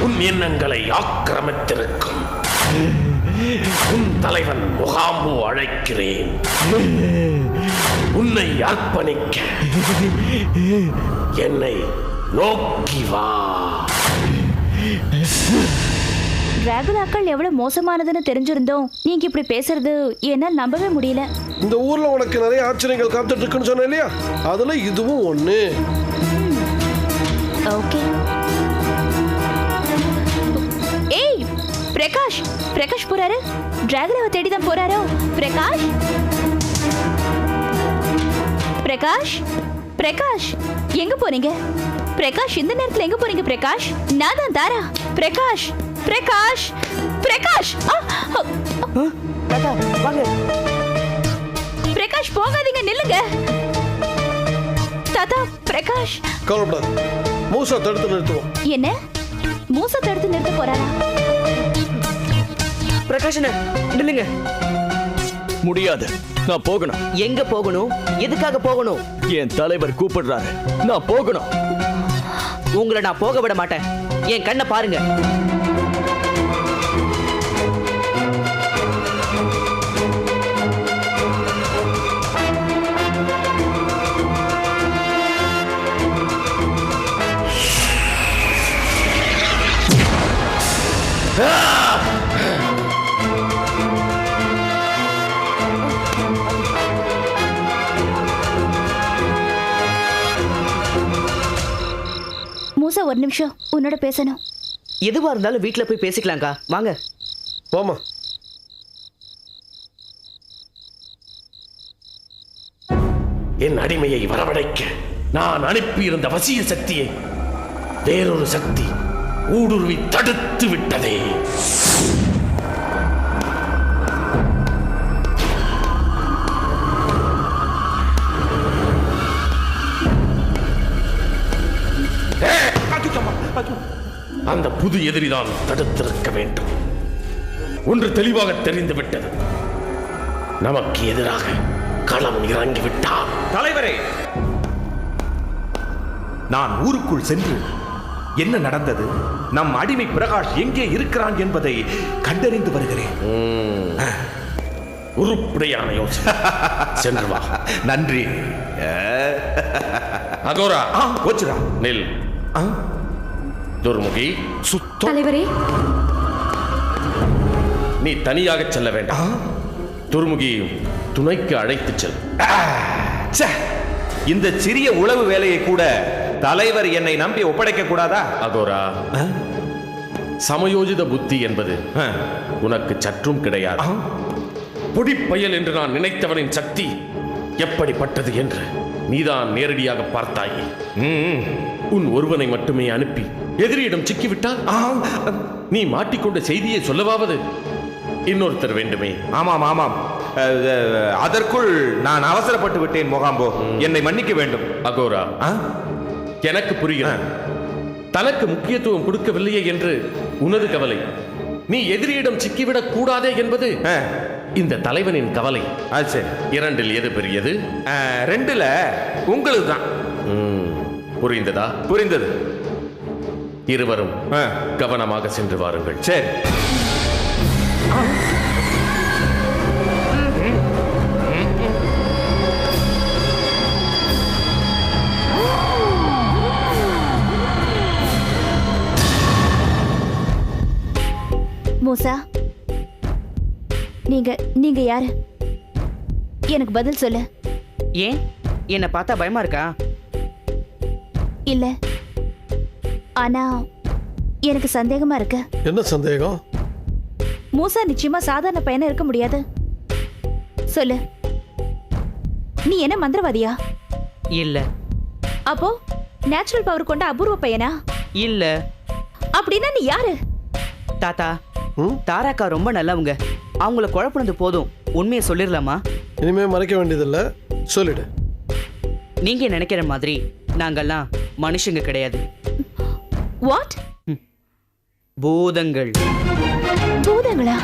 உன் எண்ணங்களை ஆக்கிரமித்திருக்கும் உன் தலைவன் முகாம்பு அழைக்கிறேன். உன்னை அர்ப்பணிக்க என்னை நோக்கி வா. டிராகுலாக்கள் எவ்வளவு மோசமானதுன்னு தெரிஞ்சிருந்தோம் நீங்க இப்படி பேசுறது என்னால் நம்பவே முடியல. இந்த ஊர்ல உனக்கு நிறைய ஆச்சரியங்கள் காத்துட்டு இருக்குன்னு சொன்ன இல்லையா, அதுல இதுவும் ஒண்ணு. ஓகே. ஏய் பிரகாஷ், பிரகாஷ் போறாரு. டிராகுலாவை தேடி தான் போறாரோ? பிரகாஷ், பிரகாஷ், பிரகாஷ் எங்க போறீங்க? பிரகாஷ் இந்த நேரத்துல எங்க போறீங்க? பிரகாஷ், நான் தான் தாரா. பிரகாஷ், பிரகாஷ், பிரகாஷ். வாங்க. பிரகாஷ் போகாதீங்க, நில்லுங்க. தாத்தா, பிரகாஷ். கவலைப்படாது, மூசா தடுத்து நிறுத்துவோம். என்ன மூசா தடுத்து நிறுத்த போறாரா? பிரகாஷ் நில்லுங்க. முடியாது, நான் போகணும். எங்க போகணும்? எதுக்காக போகணும்? என் தலைவர் கூப்பிடுறாரு, நான் போகணும். உங்களை நான் போக விட மாட்டேன். என் கண்ணை பாருங்க. மூசா, ஒரு நிமிஷம் உன்னோட பேசணும். எதுவா இருந்தாலும் வீட்டுல போய் பேசிக்கலாம்க்கா, வாங்க. வாமா. என் அடிமையை வரவழைக்க நான் அனுப்பியிருந்த வசிய சக்தியை வேறொரு சக்தி ஊடுருவி தடுத்து விட்டதே. அந்த புது எதிரிதான் தடுத்திருக்க வேண்டும். ஒன்று தெளிவாக தெரிந்துவிட்டது, நமக்கு எதிராக களம் இறங்கிவிட்டார். தலைவரே, நான் ஊருக்குள் சென்று என்ன நடந்தது, நம் அடிமை பிரகாஷ் எங்கே இருக்கிறான் என்பதை கண்டறிந்து வருகிறேன். உருப்படியான யோசனை. சென்று வா. நன்றி. அகோரா, கோச்சுரா, நில். துர்முகி, தலைவரே, நீ தனியாக செல்ல வேண்டாம். துர்முகி துணைக்கு அழைத்து செல். இந்த சிறிய உளவு வேலையை கூட தலைவர் என்னை நம்பி ஒப்படைக்க கூடாதா? அகோரா, சமயோஜித புத்தி என்பது உனக்கு சற்றும் கிடையாது. பொடிப்பயல் என்று நான் நினைத்தவனின் சக்தி எப்படிப்பட்டது என்று நீதான் நேரடியாக பார்த்தாயே. உன் ஒருவனை மட்டுமே அனுப்பி எதிரியிடம் சிக்கிவிட்டால் நீ மாட்டிக்கொண்ட செய்தியை சொல்லவாவது இன்னொருத்தர் வேண்டுமே. ஆமாம் ஆமாம், அதற்குள் நான் அவசரப்பட்டு விட்டேன். மொகாம்போ, என்னை மன்னிக்க வேண்டும். அகோரா, எனக்கு புரிகிறது. தனக்கு முக்கியத்துவம் கொடுக்கவில்லையே என்று உனது கவலை. நீ எதிரியிடம் சிக்கிவிடக் கூடாதே என்பது இந்த தலைவனின் கவலை. சரி, இரண்டில் எது பெரியது? ரெண்டுல உங்களுக்கு தான். புரிந்ததா? புரிந்தது. இருவரும் கவனமாக சென்று வாருங்கள். சரி. மூசா, நீங்க யாரு? எனக்கு பதில் சொல்லு. ஏன், என்ன பார்த்தா பயமா இருக்கா? இல்ல, ஆனா எனக்கு சந்தேகமா இருக்கு. என்ன சந்தேகம்? மூசா நிச்சயமா சாதாரண பையனா இருக்க முடியாது. சொல்லு, நீ என்ன மந்திரவாதியா? இல்ல. அப்போ நேச்சுரல் பவர் கொண்ட அபூர்வ பையனா? இல்ல. அப்படின்னா நீ யாரு? தாத்தா, தாராக்கா ரொம்ப நல்லவங்க. அவங்கள குழப்பினது போதும். உண்மையை சொல்லிடலாமா? இனிமே மறைக்க வேண்டியதில்லை, சொல்லிடு. நீங்க நினைக்கிற மாதிரி நாங்கெல்லாம் மனுஷங்க கிடையாது. வாட்? பூதங்கள். பூதங்களா?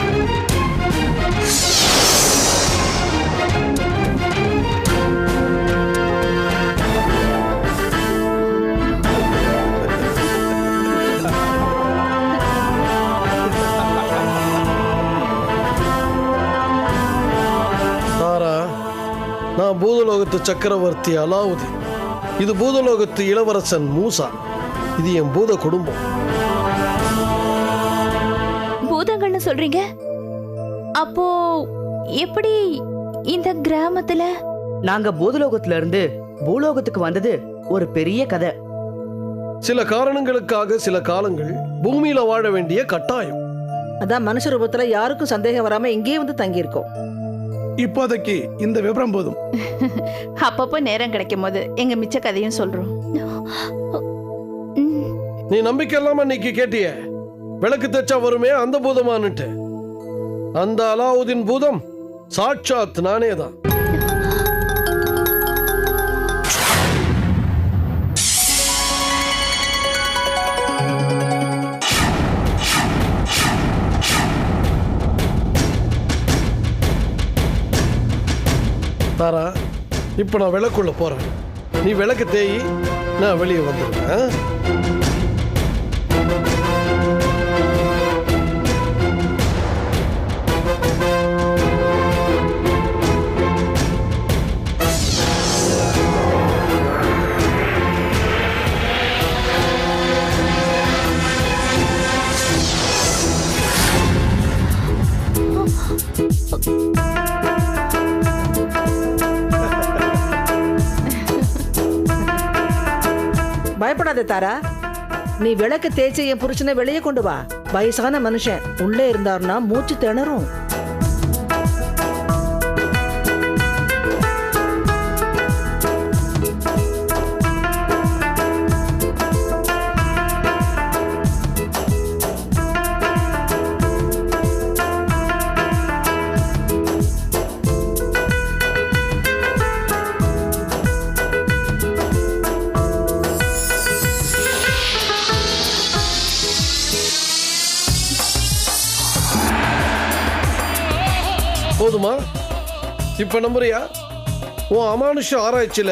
நான் பூதலோகத்து சக்கரவர்த்தி அலாவுதீன். இது பூதலோகத்து இளவரசன் மூசா. இது என் பூத குடும்பம். பூதங்கள்னு சொல்றீங்க? அப்போ எப்படி இந்த கிராமத்துல? நாங்க பூதலோகத்துல இருந்து பூலோகத்துக்கு வந்தது ஒரு பெரிய கதை. சில காரணங்களுக்காக சில காலங்கள் பூமியில வாழ வேண்டிய கட்டாயம். அதான் மனுஷ ரூபத்துல யாருக்கும் சந்தேகம் வராம இங்கேயே வந்து தங்கி இருக்கோம். இப்போதைக்கு இந்த விவரம் போதும். அப்பப்போ நேரம் கிடைக்கும் போது எங்க மிச்ச கதையும் சொல்றோம். நீ நம்பிக்கை இல்லாம இன்னைக்கு கேட்டிய விளக்கு தச்சா வருமே அந்த பூதமானுட்டு. அந்த அலாவுதீன் பூதம் சாட்சாத் நானே தான். தாரா, இப்ப நான் விளக்குள்ள போறேன். நீ விளக்கு தேயி, நான் வெளியே வந்துடுறேன். பயப்படாத தாரா, நீ விளக்கு தேய்ச்சி என் புருஷனை வெளியே கொண்டு வா. வயசான மனுஷன் உள்ளே இருந்தாருன்னா மூச்சு திணறும். போதுமா? இப்ப நம்புறியா? உன் அமானுஷ ஆராய்ச்சியில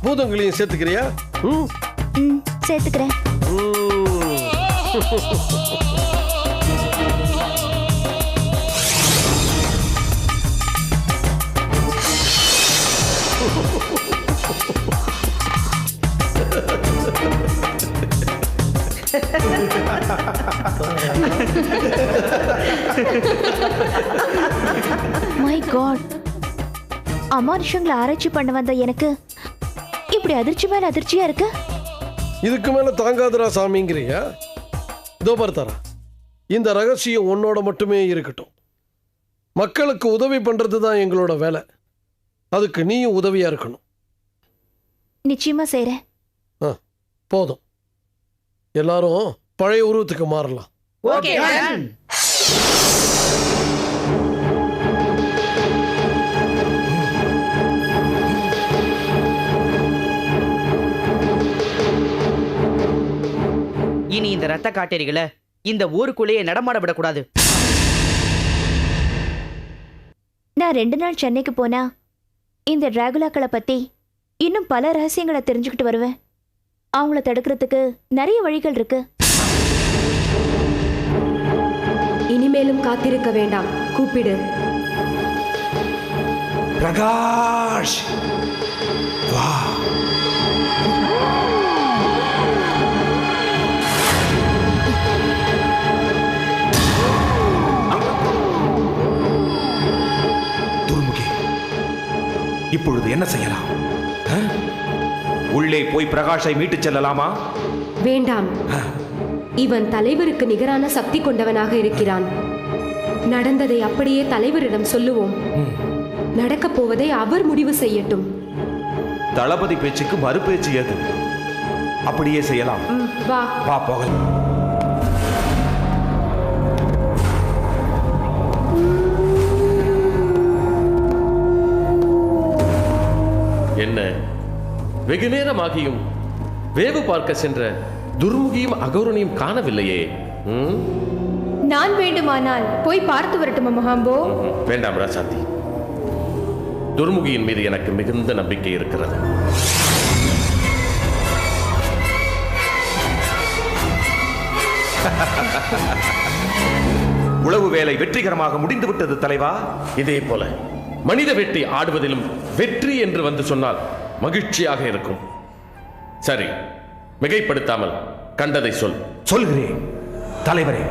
பூதங்களையும் சேர்த்துக்கிறியா? சேர்த்துக்கிறேன். மை காட், அமானுஷங்களை ஆராய்ச்சி பண்ண வந்த எனக்கு இப்படி அதிர்ச்சி மேல அதிர்ச்சியா இருக்கு. இதுக்கு மேல தாங்காதரா சாமிங்கிறியா? இதோ பார்த்தாரா, இந்த ரகசியம் உன்னோட மட்டுமே இருக்கட்டும். மக்களுக்கு உதவி பண்றது தான் எங்களோட வேலை. அதுக்கு நீயும் உதவியா இருக்கணும். நிச்சயமா செய்றேன். போதும், எல்லாரும் பழைய உருவத்துக்கு மாறலாம். Okay done. இனி இந்த ரத்த காட்டேரிகளை இந்த ஊருக்குள்ளேயே நடமாட விடக்கூடாது. நான் 2 நாள் சென்னைக்கு போனா இந்த டிராகுலாக்களை பத்தி இன்னும் பல ரகசியங்களை தெரிஞ்சுக்கிட்டு வருவேன். அவங்கள தடுக்கிறதுக்கு நிறைய வழிகள் இருக்கு. இனிமேலும் காத்திருக்க வேண்டாம், கூப்பிடு. பிரகாஷ், வா. துர்முகி, இப்பொழுது என்ன செய்யலாம்? உள்ளே போய் பிரகாஷை மீட்டுச் செல்லலாமா? வேண்டாம், இவன் தலைவருக்கு நிகரான சக்தி கொண்டவனாக இருக்கிறான். நடந்ததை அப்படியே தலைவரிடம் சொல்லுவோம். நடக்கப் போவதை அவர் முடிவு செய்யட்டும். தளபதி பேச்சுக்கு மறு பேச்சு ஏது? அப்படியே செய்யலாம். வா வா போகலாம். என்ன வெகு நேரமாகியும் வேவு பார்க்க சென்ற துர்முகியும் அகௌரணியும் காணவில்லையே. நான் வேண்டுமானால் போய் பார்த்து வரட்டுமா மகாம்போ? வேண்டாம் ராசாத்தி, துர்முகியின் மீது எனக்கு மிகுந்த நம்பிக்கை இருக்கிறது. உளவு வேலை வெற்றிகரமாக முடிந்துவிட்டது தலைவா. இதே போல மனித வேட்டை ஆடுவதிலும் வெற்றி என்று வந்து சொன்னால் மகிழ்ச்சியாக இருக்கும். சரி, மிகைப்படுத்தாமல் கண்டதை சொல். சொல்கிறேன் தலைவரே.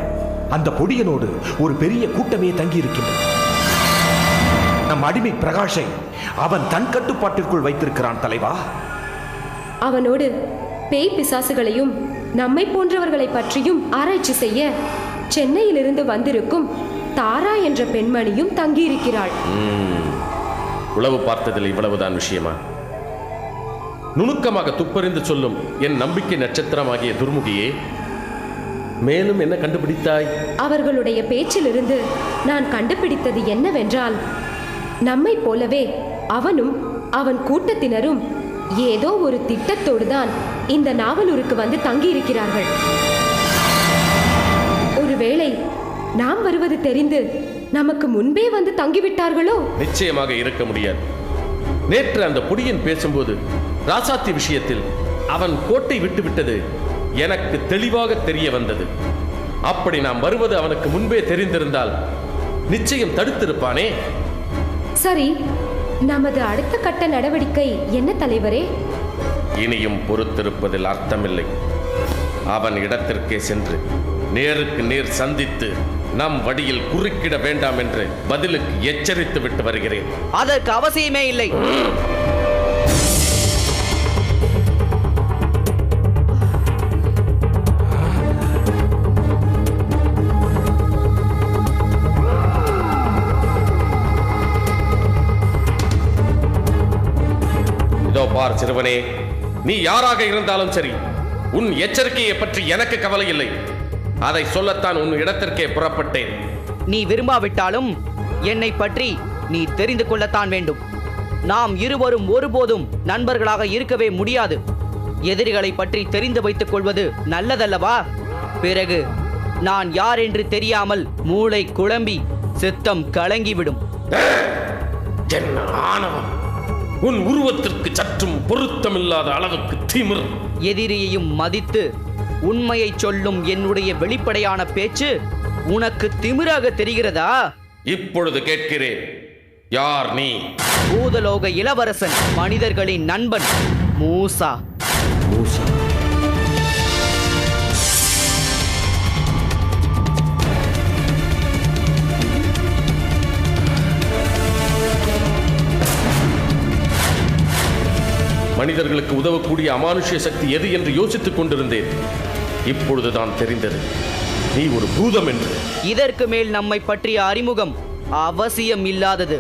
அந்த பொடியனோடு ஒரு பெரிய கூட்டமே தங்கி இருக்கின்றது. நம் அடிமை பிரகாஷை அவன் தன் கட்டுப்பாட்டிற்குள் வைத்திருக்கிறான் தலைவா. அவனோடு பேய் பிசாசுகளையும் நம்மை போன்றவர்களை பற்றியும் ஆராய்ச்சி செய்ய சென்னையிலிருந்து வந்திருக்கும் தாரா என்ற பெண்மணியும் தங்கியிருக்கிறாள். உளவு பார்த்ததில் இவ்வளவுதான் விஷயமா? நுணுக்கமாக துப்பறிந்து சொல்லும் என் நம்பிக்கை நட்சத்திரமாகிய துர்முகியே, மேலும் என்ன கண்டுபிடித்தாய்? அவர்களுடைய பேச்சிலிருந்து நான் கண்டுபிடித்தது என்னவென்றால், நம்மை போலவே அவனும் அவன் கூட்டத்தினரும் ஏதோ ஒரு திட்டத்தோடு தான் இந்த நாவலூருக்கு வந்து தங்கியிருக்கிறார்கள். ஒருவேளை நாம் வருவது தெரிந்து நமக்கு முன்பே வந்து தங்கிவிட்டார்களோ? நிச்சயமாக இருக்க முடியாது. நேற்று அந்த பொடியன் பேசும்போது ராசாத்தி விஷயத்தில் அவன் கோட்டை விட்டுவிட்டது எனக்கு தெளிவாக தெரிய வந்தது. அப்படி நாம் வருவது அவனுக்கு முன்பே தெரிந்திருந்தால் நிச்சயம் தடுத்திருப்பானே. சரி, நமது அடுத்த கட்ட நடவடிக்கை என்ன தலைவரே? இனியும் பொறுத்திருப்பதில் அர்த்தமில்லை. அவன் இடத்திற்கே சென்று நேருக்கு நேர் சந்தித்து நம் வழியில் குறுக்கிட வேண்டாம் என்று பதிலுக்கு எச்சரித்து விட்டு வருகிறேன். அதற்கு அவசியமே இல்லை. இதோ பார் சிறுவனே, நீ யாராக இருந்தாலும் சரி, உன் எச்சரிக்கையை பற்றி எனக்கு கவலை இல்லை. அதை சொல்லத்தான் உன் இடத்திற்கே புறப்பட்டேன். நீ விரும்பாவிட்டாலும் என்னை பற்றி நீ தெரிந்து கொள்ளத்தான் வேண்டும். நாம் இருவரும் ஒருபோதும் நண்பர்களாக இருக்கவே முடியாது. எதிரிகளை பற்றி தெரிந்து வைத்துக் கொள்வது நல்லதல்லவா? பிறகு நான் யார் என்று தெரியாமல் மூளை குழம்பி சித்தம் கலங்கிவிடும். என்ன ஆணவம்! உன் உருவத்திற்கு சற்றும் பொருத்தமில்லாத அளவுக்கு திமிர். எதிரியையும் மதித்து உண்மையை சொல்லும் என்னுடைய வெளிப்படையான பேச்சு உனக்கு திமிராக தெரிகிறதா? இப்பொழுது கேட்கிறேன், யார் நீ? பூதலோக இளவரசன், மனிதர்களின் நண்பன், மூசா. மூசா? மனிதர்களுக்கு உதவக்கூடிய அமானுஷ்ய சக்தி எது என்று யோசித்துக் கொண்டிருந்தேன். இப்பொழுதுதான் தெரிந்தது, நீ ஒரு பூதம் என்று. இதற்கு மேல் நம்மை பற்றிய அறிமுகம் அவசியம் இல்லாதது.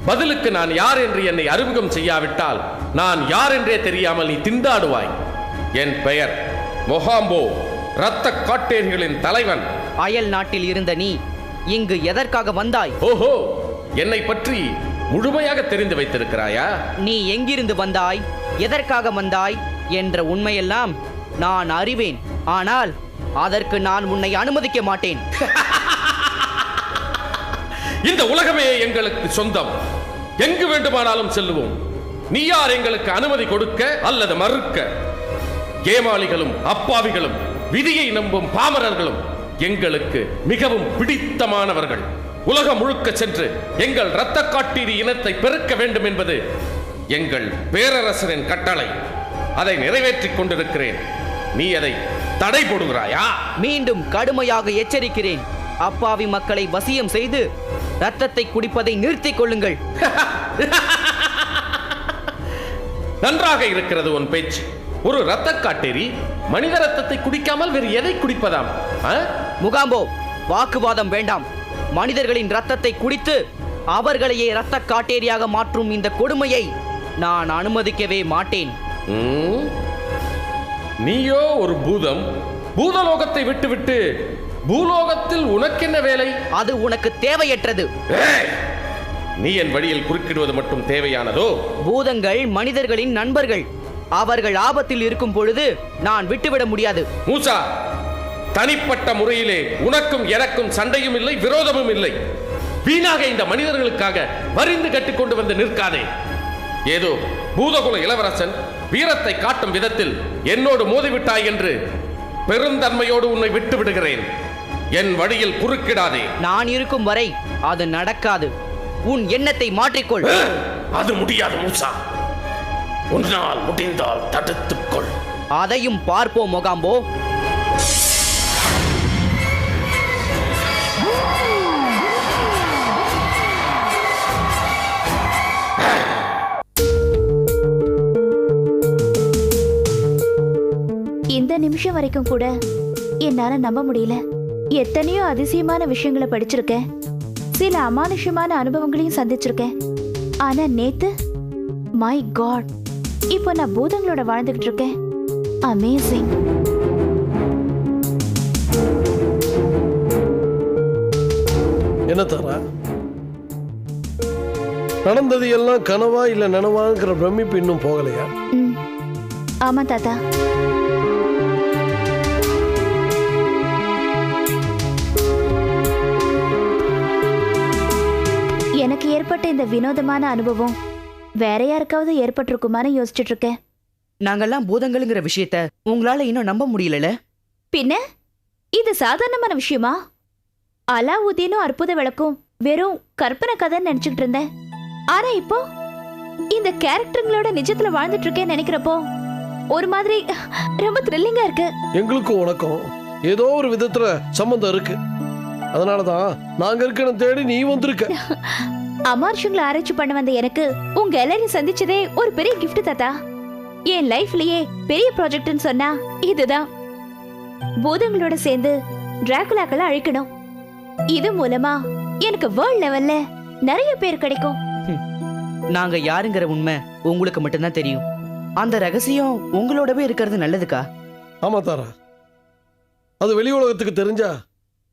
பதிலுக்கு நான் யார் என்று என்னை அறிமுகம் செய்யாவிட்டால் நான் யார் என்றே தெரியாமல் நீ திண்டாடுவாய். என் பெயர் மொஹாம்போ, இரத்த காட்டேரிகளின் தலைவன். அயல் நாட்டில் இருந்த நீ இங்கு எதற்காக வந்தாய்? ஓஹோ, என்னை பற்றி முழுமையாக தெரிந்து வைத்திருக்கிறாயா? நீ எங்கிருந்து வந்தாய், எதற்காக வந்தாய் என்ற உண்மையெல்லாம் நான் அறிவேன். ஆனால் அதற்கு நான் உன்னை அனுமதிக்க மாட்டேன். இந்த உலகமே எங்களுக்கு சொந்தம். எங்கு வேண்டுமானாலும் செல்லுவோம். நீ யார் எங்களுக்கு அனுமதி கொடுக்க அல்லது மறுக்க? ஏமாளிகளும் அப்பாவிகளும் விதியை நம்பும் பாமரர்களும் எங்களுக்கு மிகவும் பிடித்தமானவர்கள். உலகம் முழுக்க சென்று எங்கள் இரத்த காட்டீரி இனத்தை பெருக்க வேண்டும் என்பது எங்கள் பேரரசரின் கட்டளை. அதை நிறைவேற்றிக் கொண்டிருக்கிறேன். நீ அதை தடை போடுகிறாயா? மீண்டும் கடுமையாக எச்சரிக்கிறேன். அப்பாவி மக்களை வசியம் செய்து ரத்தத்தை குடிப்பதை நிறுத்திக் கொள்ளுங்கள். நன்றாக இருக்கிறது உன் பேச்சு. ஒரு இரத்த காட்டேரி மனித ரத்தத்தை குடிக்காமல் வேறு எதை குடிப்பதாம்? முகாம்போ, வாக்குவாதம் வேண்டாம். மனிதர்களின் ரத்தத்தை குடித்து அவர்களையே இரத்த காட்டேரியாக மாற்றும் இந்த கொடுமையை நான் அனுமதிக்கவே மாட்டேன். நீயோ ஒரு பூதம். பூதலோகத்தை விட்டுவிட்டு பூலோகத்தில் உனக்கென்ன வேலை? அது உனக்கு தேவையற்றது. நீ என் வழியில் குறுக்கிடுவது மட்டும் தேவையானதோ? பூதங்கள் மனிதர்களின் நண்பர்கள். அவர்கள் ஆபத்தில் இருக்கும் பொழுது நான் விட்டுவிட முடியாது. மூசா, தனிப்பட்ட முறையிலே உனக்கும் எனக்கும் சண்டையும் இல்லை, விரோதமும் இல்லை. வீணாக இந்த மனிதர்களுக்காக வரிந்து கட்டிக்கொண்டு வந்து நிற்காதே. ஏதோ பூதகுல இளவரசன் வீரத்தை காட்டும் விதத்தில் என்னோடு மோதிவிட்டாய் என்று பெருந்தன்மையோடு உன்னை விட்டு விடுகிறேன். என் வழியில் குறுக்கிடாதே. நான் இருக்கும் வரை அது நடக்காது. உன் எண்ணத்தை மாற்றிக்கொள். அது முடியாது மூசா. உன்னால் முடிந்தால் தடுத்துக்கொள். அதையும் பார்ப்போம் மொகாம்போ. இந்த நிமிஷம் வரைக்கும் கூட என்னால நம்ப முடியல. எத்தனையோ அதிசயமான விஷயங்களை படிச்சிருக்கேன், சில அமானுஷ்யமான அனுபவங்களையும் சந்திச்சிருக்கேன். ஆனா நேத்து, மை காட், இப்போ நான் பூதங்களோட வாழ்ந்துகிட்டு இருக்கேன். அமேசிங். என்ன தாரா, நடந்தது எல்லாம் கனவா இல்ல நனவாங்கிற பிரமிப்பு இன்னும் போகலையா? ஆமா தாத்தா. எனக்கு ஏற்பட்ட இந்த வினோதமான அனுபவம் வேற யாருக்காவது ஏற்பட்டிருக்குமான்னு யோசிச்சுட்டு இருக்கேன். நாங்கெல்லாம் பூதங்கள்ங்கிற விஷயத்த உங்களால இன்னும் நம்ப முடியல. பின்ன இது சாதாரணமான விஷயமா? அலாவுதீனும் அற்புத விளக்கும் வெறும் கற்பனை கதைன்னு நினைச்சுக்கிட்டு இருந்தேன். ஆனா இப்போ இந்த கேரக்டருங்களோட நிஜத்துல வாழ்ந்துட்டு இருக்கேன்னு நினைக்கிறப்போ ஒரு மாதிரி ரொம்ப த்ரில்லிங்கா இருக்கு. எங்களுக்கும் உனக்கும் ஏதோ ஒரு விதத்துல சம்பந்தம் இருக்கு. அதனாலதான் நாங்க இருக்கணும் தேடி நீ வந்திருக்க. அமானுஷங்களை ஆராய்ச்சி பண்ண வந்த எனக்கு உங்க எல்லாரையும் சந்திச்சதே ஒரு பெரிய கிஃப்ட் தாத்தா. என் லைஃப்லயே பெரிய ப்ராஜெக்ட்னு சொன்னா இதுதான். பூதங்களோட சேர்ந்து டிராகுலாக்களை அழிக்கணும். இது மூலமா எனக்கு வேர்ல்ட் லெவல்ல நிறைய பேர் கிடைக்கும். நாங்க யாருங்கிற உண்மை உங்களுக்கு மட்டும்தான் தெரியும். அந்த ரகசியம் உங்களோடவே இருக்கிறது நல்லதுக்கா. ஆமா தாரா, அது வெளி உலகத்துக்கு தெரிஞ்சா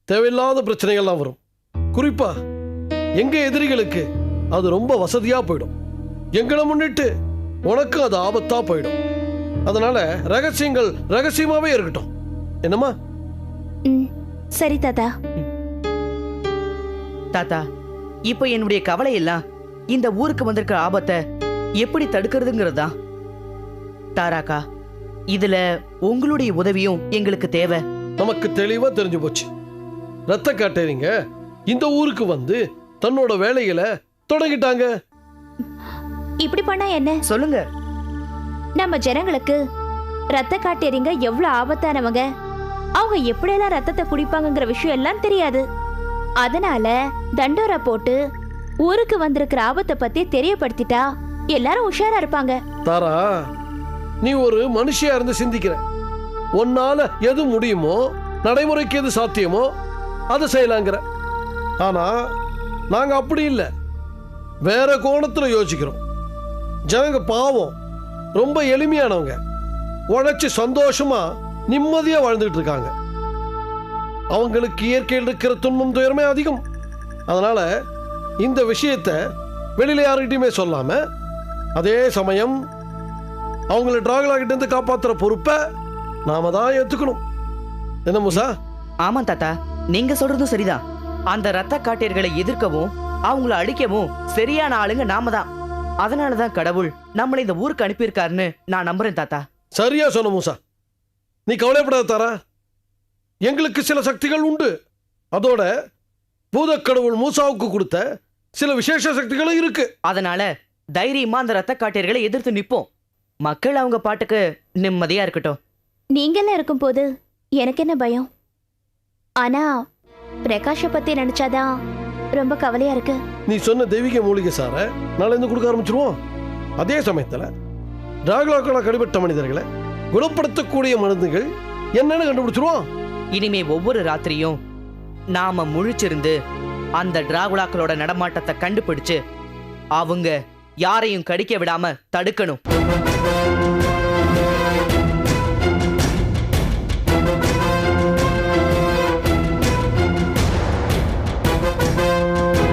தேவையில்லாத பிரச்சனைகள்லாம் வரும். குறிப்பா எங்க எதிரிகளுக்கு அது ரொம்ப வசதியா போயிடும். எங்களை முன்னிட்டு உனக்கு அது ஆபத்தா போயிடும். அதனால ரகசியங்கள் ரகசியமாவே இருக்கட்டும். என்னம்மா? சரி தாத்தா. தாத்தா, இப்போ என்னுடைய கவலை எல்லாம் இந்த ஊருக்கு வந்திருக்கிற ஆபத்தை எப்படி தடுக்கிறதுங்கிறதா. தாராக்கா, இதுல உங்களுடைய உதவியும் எங்களுக்கு தேவை. நமக்கு தெளிவா தெரிஞ்சு போச்சு. ரத்த காட்டேரிங்க இந்த ஊருக்கு வந்து தன்னோட வேலைகளை தொடங்கிட்டாங்க. இப்படி பண்ணா என்ன? சொல்லுங்க. நம்ம ஜனங்களுக்கு ரத்த காட்டேரிங்க எவ்வளவு ஆபத்தானவங்க, அவங்க எப்படியெல்லாம் ரத்தத்தை குடிப்பாங்கங்கிற விஷயம் எல்லாம் தெரியாது. அதனால தண்டோரா போட்டு ஊருக்கு வந்திருக்கிற ஆபத்தை பத்தி தெரியப்படுத்திட்டா எல்லாரும் உஷாரா இருப்பாங்க. தாரா, நீ ஒரு மனுஷியா இருந்து சிந்திக்கிற. உன்னால எது முடியுமோ, நடைமுறைக்கு எது சாத்தியமோ அதை செய்யலாங்கிற. ஆனா நாங்க அப்படி இல்லை, வேற கோணத்துல யோசிக்கிறோம். ஜனங்க பாவம், ரொம்ப எளிமையானவங்க, உழைச்சு சந்தோஷமா நிம்மதியா வாழ்ந்துட்டு இருக்காங்க. அவங்களுக்கு இயற்கையில் இருக்கிற துன்பம் துயரமே அதிகம். அதனால இந்த விஷயத்தை வெளியில யாருக்கிட்டையுமே சொல்லாம, அதே சமயம் அவங்கள டிராகுலா கிட்ட இருந்து காப்பாத்துற பொறுப்பை நாம தான் ஏத்துக்கணும். என்ன மூசா? ஆமா தாத்தா, நீங்க சொல்றதும் சரிதான். அந்த ரத்த காட்டேர்களை எதிர்க்கவும் அவங்கள அழிக்கவும் சரியான ஆளுங்க நாம தான். அதனாலதான் கடவுள் நம்மளை இந்த ஊருக்கு அனுப்பியிருக்காருன்னு நான் நம்புறேன் தாத்தா. சரியா சொன்ன மூசா. நீ கவலைப்படாத தாரா, எங்களுக்கு சில சக்திகள் உண்டு. அதோட பூதக்கடவுள் மூசாவுக்கு கொடுத்த சில விசேஷ சக்திகளும் இருக்கு. அதனால தைரியமா அந்த ரத்த காட்டேர்களை எதிர்த்து நிப்போம். மக்கள் அவங்க பாட்டுக்கு நிம்மதியா இருக்கட்டும். நீங்கெல்லாம் இருக்கும் போது எனக்கு என்ன பயம்? ஆனா பிரகாஷ பத்தி நினைச்சாதான் ரொம்ப கவலையா இருக்கு. நீ சொன்ன தெய்வீக மூலிகை சார நாளை இருந்து கொடுக்க ஆரம்பிச்சிருவோம். அதே சமயத்துல டிராகுலாக்களா கடிபட்ட மனிதர்களை குணப்படுத்தக்கூடிய மருந்துகள் என்னன்னு கண்டுபிடிச்சிருவோம். இனிமே ஒவ்வொரு ராத்திரியும் நாம முழிச்சிருந்து அந்த டிராகுலாக்களோட நடமாட்டத்தை கண்டுபிடிச்சு அவங்க யாரையும் கடிக்க விடாம தடுக்கணும்.